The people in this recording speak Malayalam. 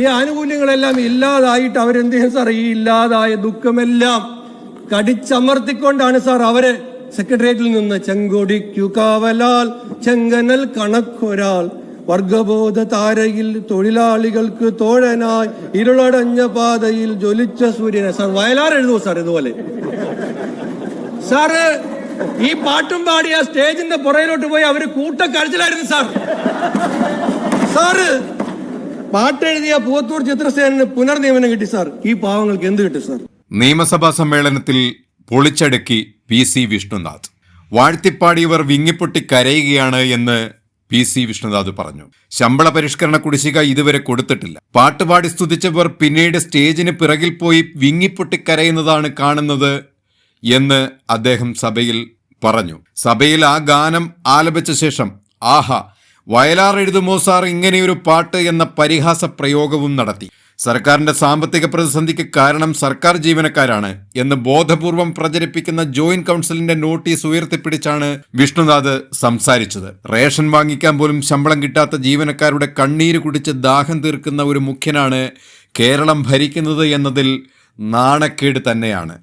ഈ ആനുകൂല്യങ്ങളെല്ലാം ഇല്ലാതായിട്ട് അവരെന്ത് ചെയ്യും സാർ? ഈ ഇല്ലാതായ ദുഃഖമെല്ലാം കടിച്ചമർത്തിക്കൊണ്ടാണ് സാർ അവര് സെക്രട്ടേറിയറ്റിൽ നിന്ന് ചെങ്കൊടിക്കു കാവലാൽ ചെങ്കനൽ കണക്കൊരാൾ വർഗബോധ താരയിൽ തൊഴിലാളികൾക്ക് തോഴനായി ഇരുളടഞ്ഞ പാതയിൽ ജ്വലിച്ച സൂര്യനെ. സാർ വയലാർ എഴുതുമോ സാർ ഇതുപോലെ? സാറ് ഈ പാട്ടും പാടി ആ സ്റ്റേജിന്റെ പുറയിലോട്ട് പോയി അവര് കൂട്ടക്കരച്ചിലായിരുന്നു സാർ. സാറ് പാട്ടെഴുതിയ പൂവത്തൂർ ചിത്രസേനന് പുനർനിയമനം കിട്ടി സാർ. ഈ പാവങ്ങൾക്ക് എന്ത് കിട്ടും സാർ? നിയമസഭാ സമ്മേളനത്തിൽ പൊളിച്ചടുക്കി PC വിഷ്ണുനാഥ്. വാഴ്ത്തിപ്പാടിയവർ വിങ്ങിപ്പൊട്ടി കരയുകയാണ് എന്ന് PC വിഷ്ണുനാഥ് പറഞ്ഞു. ശമ്പള പരിഷ്കരണ കുടിശ്ശിക ഇതുവരെ കൊടുത്തിട്ടില്ല. പാട്ടുപാടി സ്തുതിച്ചവർ പിന്നീട് സ്റ്റേജിന് പിറകിൽ പോയി വിങ്ങിപ്പൊട്ടിക്കരയുന്നതാണ് കാണുന്നത് എന്ന് അദ്ദേഹം സഭയിൽ പറഞ്ഞു. സഭയിൽ ആ ഗാനം ആലപിച്ച ശേഷം ആഹാ വയലാർ എഴുതുമോ സാർ ഇങ്ങനെയൊരു പാട്ട് എന്ന പരിഹാസ പ്രയോഗവും നടത്തി. സർക്കാരിന്റെ സാമ്പത്തിക പ്രതിസന്ധിക്ക് കാരണം സർക്കാർ ജീവനക്കാരാണ് എന്ന് ബോധപൂർവം പ്രചരിപ്പിക്കുന്ന ജോയിന്റ് കൗൺസിലിന്റെ നോട്ടീസ് ഉയർത്തിപ്പിടിച്ചാണ് വിഷ്ണുനാഥ് സംസാരിച്ചത്. റേഷൻ വാങ്ങിക്കാൻ പോലും ശമ്പളം കിട്ടാത്ത ജീവനക്കാരുടെ കണ്ണീര് കുടിച്ച് ദാഹം തീർക്കുന്ന ഒരു മുഖ്യനാണ് കേരളം ഭരിക്കുന്നത് എന്നതിൽ നാണക്കേട് തന്നെയാണ്.